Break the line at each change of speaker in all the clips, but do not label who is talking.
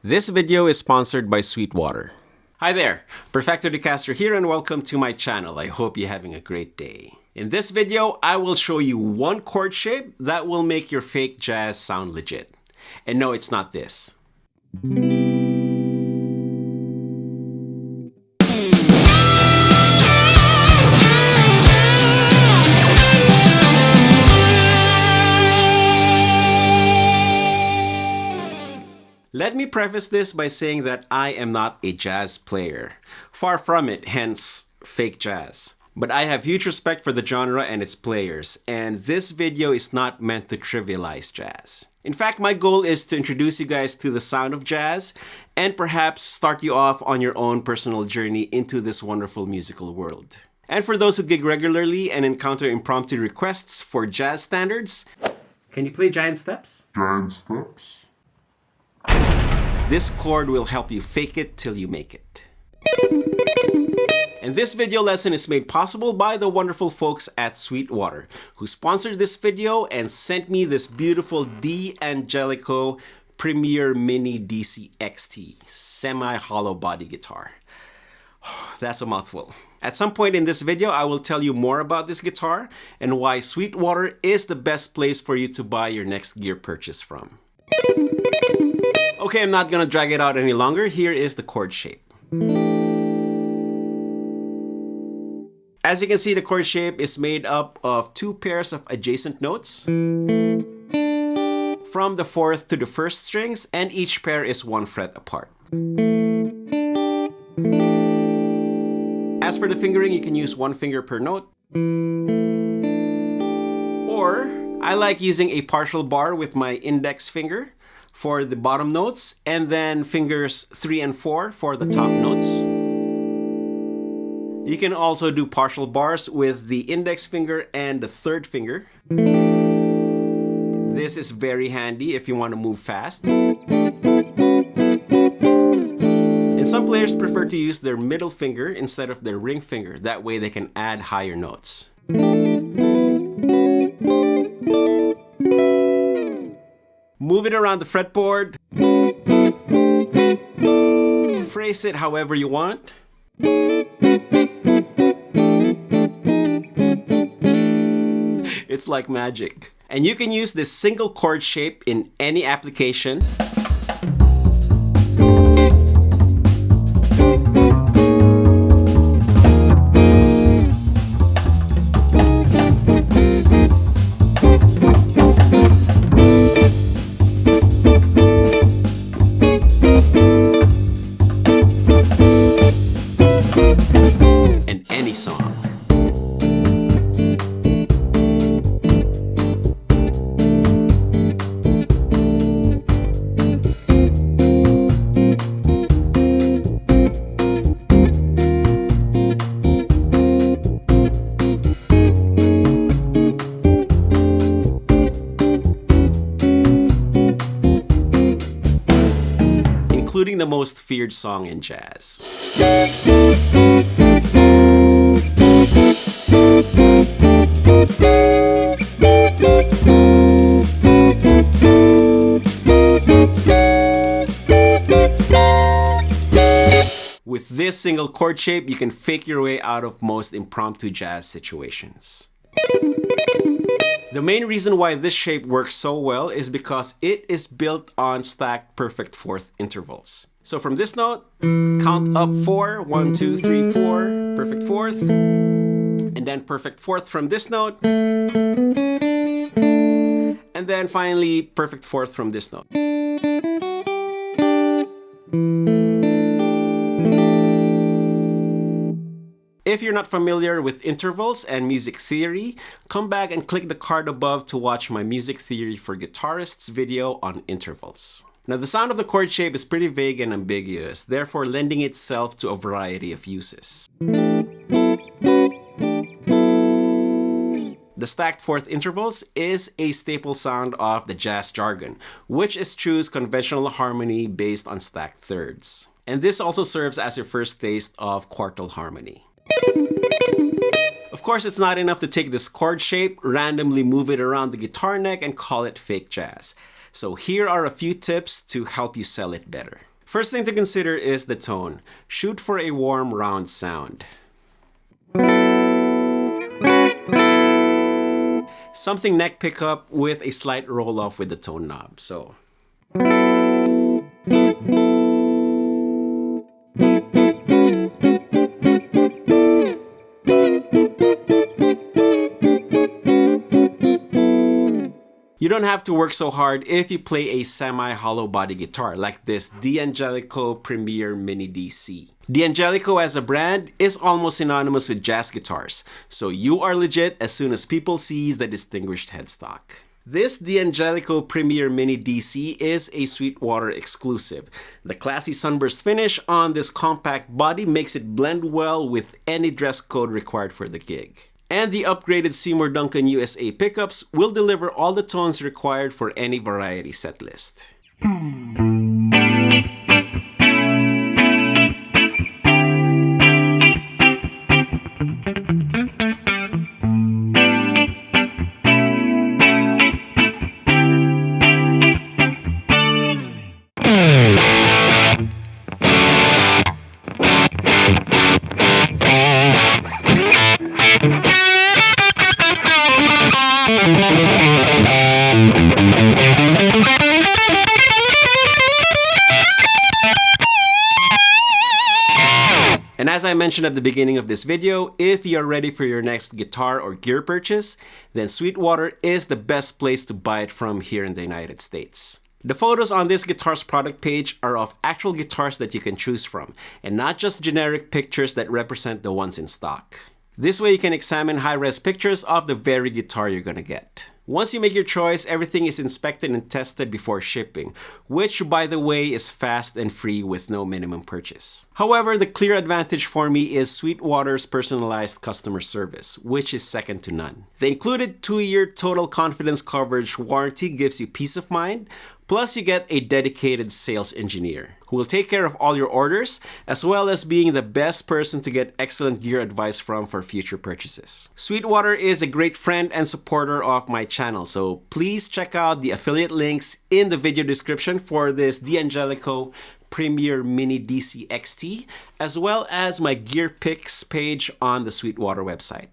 This video is sponsored by Sweetwater. Hi there, Perfecto Castro here and welcome to my channel. I hope you're having a great day. In this video, I will show you one chord shape that will make your fake jazz sound legit. And no, it's not this. Let me preface this by saying that I am not a jazz player. Far from it, hence fake jazz. But I have huge respect for the genre and its players, and this video is not meant to trivialize jazz. In fact, my goal is to introduce you guys to the sound of jazz and perhaps start you off on your own personal journey into this wonderful musical world. And for those who gig regularly and encounter impromptu requests for jazz standards, can you play giant steps?
Giant steps?
This chord will help you fake it till you make it. And this video lesson is made possible by the wonderful folks at Sweetwater, who sponsored this video and sent me this beautiful D'Angelico Premier Mini DC XT Semi-hollowbody guitar. That's a mouthful. At some point in this video, I will tell you more about this guitar and why Sweetwater is the best place for you to buy your next gear purchase from. Okay, I'm not gonna drag it out any longer. Here is the chord shape. As you can see, the chord shape is made up of two pairs of adjacent notes from the fourth to the first strings, and each pair is 1 fret apart. As for the fingering, you can use 1 finger per note, or I like using a partial bar with my index finger for the bottom notes, and then fingers 3 and 4 for the top notes. You can also do partial bars with the index finger and the third finger. This is very handy if you want to move fast. And some players prefer to use their middle finger instead of their ring finger. That way they can add higher notes. Move it around the fretboard. Phrase it however you want. It's like magic. And you can use this single chord shape in any application. Song. Including the most feared song in jazz. With this single chord shape, you can fake your way out of most impromptu jazz situations. The main reason why this shape works so well is because it is built on stacked perfect fourth intervals. So from this note, count up 4, 1, 2, 3, 4, perfect fourth, and then perfect fourth from this note, and then finally perfect fourth from this note. If you're not familiar with intervals and music theory, come back and click the card above to watch my music theory for guitarists video on intervals. Now, the sound of the chord shape is pretty vague and ambiguous, therefore lending itself to a variety of uses. The stacked fourth intervals is a staple sound of the jazz jargon, which eschews conventional harmony based on stacked thirds. And this also serves as your first taste of quartal harmony. Of course, it's not enough to take this chord shape, randomly move it around the guitar neck, and call it fake jazz. So here are a few tips to help you sell it better. First thing to consider is the tone. Shoot for a warm, round sound. Something neck pickup with a slight roll off with the tone knob. So you don't have to work so hard if you play a semi-hollow body guitar like this D'Angelico Premier Mini DC. D'Angelico as a brand is almost synonymous with jazz guitars, so you are legit as soon as people see the distinguished headstock. This D'Angelico Premier Mini DC is a Sweetwater exclusive. The classy sunburst finish on this compact body makes it blend well with any dress code required for the gig. And the upgraded Seymour Duncan USA pickups will deliver all the tones required for any variety setlist. And as I mentioned at the beginning of this video, if you're ready for your next guitar or gear purchase, then Sweetwater is the best place to buy it from here in the United States. The photos on this guitar's product page are of actual guitars that you can choose from, and not just generic pictures that represent the ones in stock. This way you can examine high-res pictures of the very guitar you're gonna get. Once you make your choice, everything is inspected and tested before shipping, which by the way is fast and free with no minimum purchase. However, the clear advantage for me is Sweetwater's personalized customer service, which is second to none. The included 2-year total confidence coverage warranty gives you peace of mind, plus you get a dedicated sales engineer who will take care of all your orders, as well as being the best person to get excellent gear advice from for future purchases. Sweetwater is a great friend and supporter of my channel, so please check out the affiliate links in the video description for this D'Angelico Premier Mini DC XT, as well as my gear picks page on the Sweetwater website.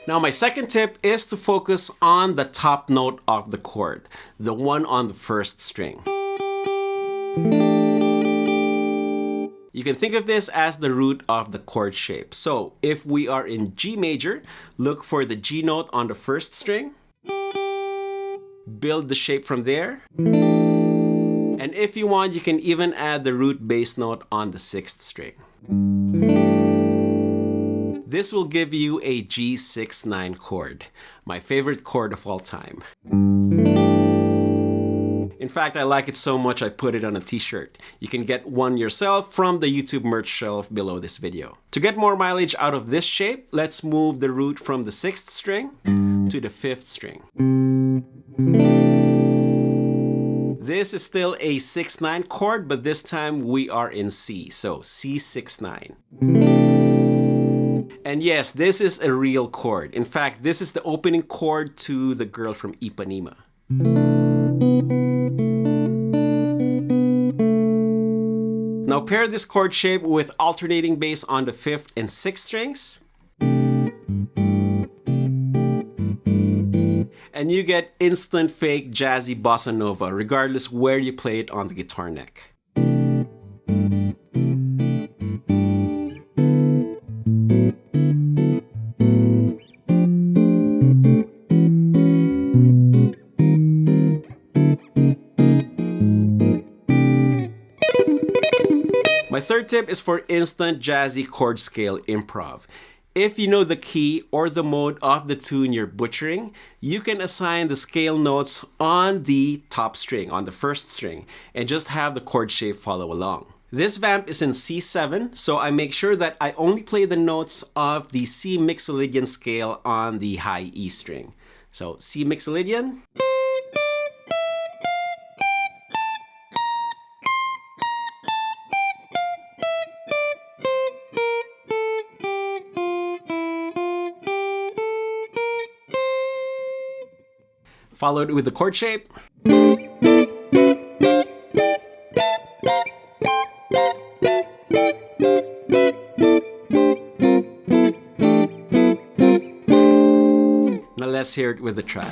Now my second tip is to focus on the top note of the chord, the one on the first string. You can think of this as the root of the chord shape. So if we are in G major, look for the G note on the first string, build the shape from there, and if you want, you can even add the root bass note on the sixth string. This will give you a G6-9 chord, my favorite chord of all time. In fact, I like it so much I put it on a t-shirt. You can get one yourself from the YouTube merch shelf below this video. To get more mileage out of this shape, let's move the root from the 6th string to the 5th string. This is still a 6-9 chord, but this time we are in C, so C6-9. And yes, this is a real chord. In fact, this is the opening chord to The Girl from Ipanema. Now pair this chord shape with alternating bass on the 5th and 6th strings, and you get instant fake jazzy bossa nova regardless where you play it on the guitar neck. My third tip is for instant jazzy chord scale improv. If you know the key or the mode of the tune you're butchering, you can assign the scale notes on the top string, on the first string, and just have the chord shape follow along. This vamp is in C7, so I make sure that I only play the notes of the C Mixolydian scale on the high E string. So C Mixolydian. Follow it with the chord shape. Now let's hear it with the track.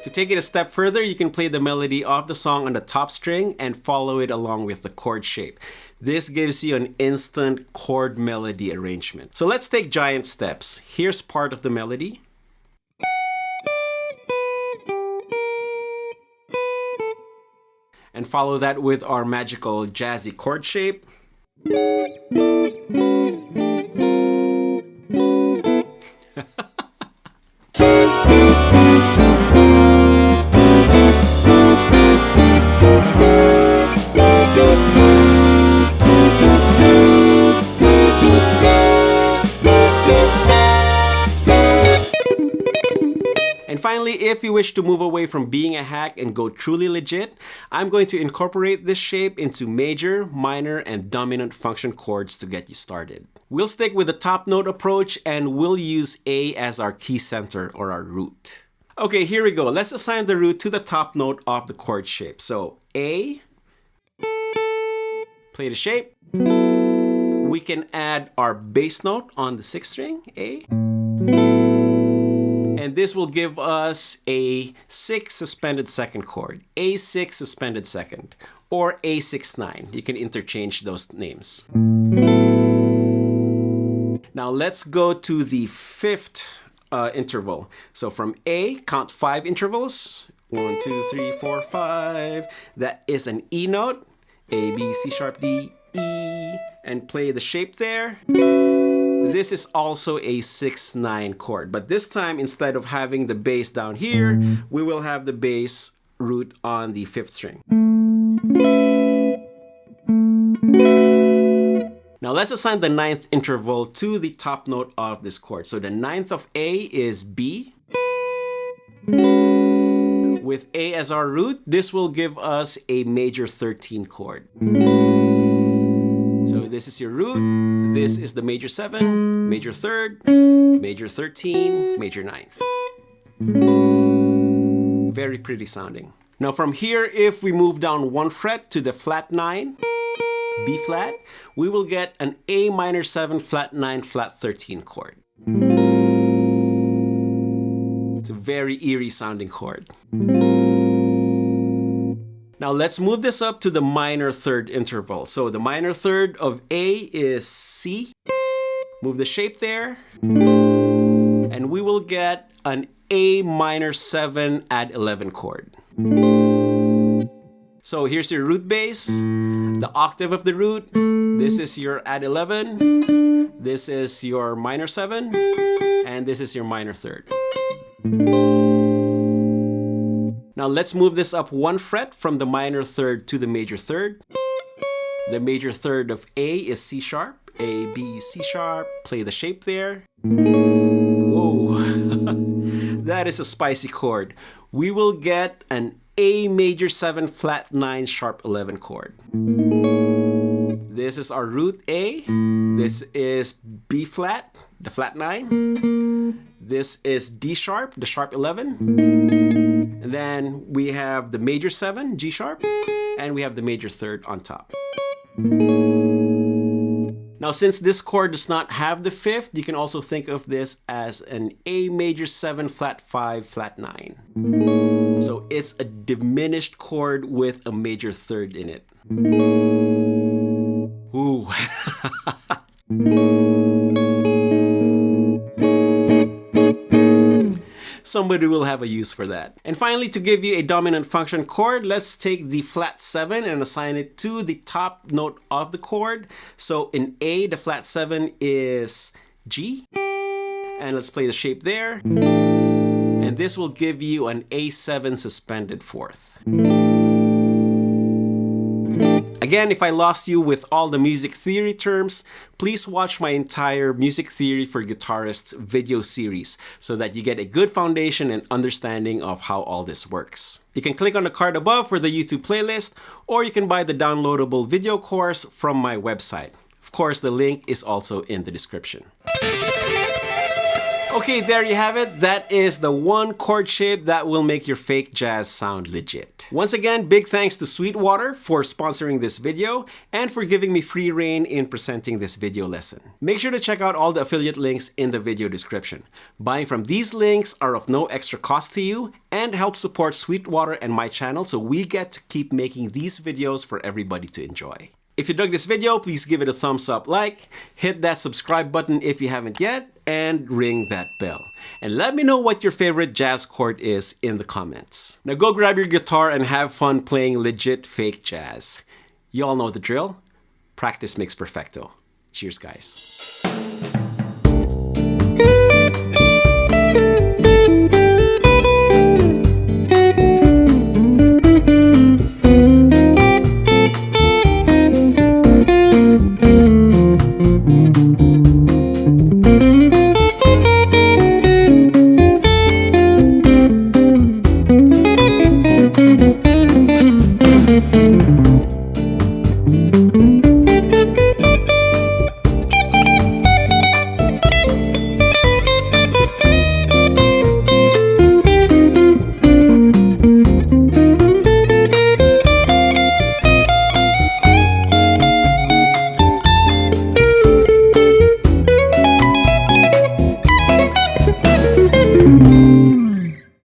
To take it a step further, you can play the melody of the song on the top string and follow it along with the chord shape. This gives you an instant chord melody arrangement. So let's take giant steps. Here's part of the melody. And follow that with our magical jazzy chord shape. And finally, if you wish to move away from being a hack and go truly legit, I'm going to incorporate this shape into major, minor, and dominant function chords to get you started. We'll stick with the top note approach and we'll use A as our key center or our root. Okay, here we go. Let's assign the root to the top note of the chord shape. So A, play the shape. We can add our bass note on the sixth string, A. And this will give us a 6 suspended second chord, A6 suspended second, or A69. You can interchange those names. Now let's go to the fifth interval. So from A, count 5 intervals. 1, 2, 3, 4, 5. That is an E note. A, B, C sharp, D, E. And play the shape there. This is also a 6-9 chord, but this time instead of having the bass down here, we will have the bass root on the 5th string. Now let's assign the 9th interval to the top note of this chord. So the 9th of A is B. With A as our root, this will give us a major 13 chord. So this is your root, this is the major 7, major 3rd, major 13, major 9th. Very pretty sounding. Now from here, if we move down 1 fret to the flat 9, B flat, we will get an A minor 7 flat 9 flat 13 chord. It's a very eerie sounding chord. Now let's move this up to the minor 3rd interval. So the minor 3rd of A is C. Move the shape there. And we will get an A minor 7 add 11 chord. So here's your root bass, the octave of the root. This is your add 11. This is your minor 7. And this is your minor 3rd. Now let's move this up 1 fret from the minor 3rd to the major 3rd. The major 3rd of A is C sharp, A, B, C sharp. Play the shape there. Whoa, that is a spicy chord. We will get an A major 7 flat 9 sharp 11 chord. This is our root A. This is B flat, the flat 9. This is D sharp, the sharp 11. And then we have the major 7, G sharp, and we have the major 3rd on top. Now, since this chord does not have the 5th, you can also think of this as an A major 7 flat 5 flat 9. So it's a diminished chord with a major 3rd in it. Ooh. somebody will have a use for that. And finally, to give you a dominant function chord, let's take the flat 7 and assign it to the top note of the chord. So in A, the flat 7 is G. And let's play the shape there. And this will give you an A7 suspended fourth. Again, if I lost you with all the music theory terms, please watch my entire Music Theory for Guitarists video series so that you get a good foundation and understanding of how all this works. You can click on the card above for the YouTube playlist, or you can buy the downloadable video course from my website. Of course, the link is also in the description. Okay, there you have it. That is the one chord shape that will make your fake jazz sound legit. Once again, big thanks to Sweetwater for sponsoring this video and for giving me free rein in presenting this video lesson. Make sure to check out all the affiliate links in the video description. Buying from these links are of no extra cost to you and help support Sweetwater and my channel so we get to keep making these videos for everybody to enjoy. If you dug this video, please give it a thumbs up like, hit that subscribe button if you haven't yet, and ring that bell. And let me know what your favorite jazz chord is in the comments. Now go grab your guitar and have fun playing legit fake jazz. You all know the drill. Practice makes perfecto. Cheers, guys.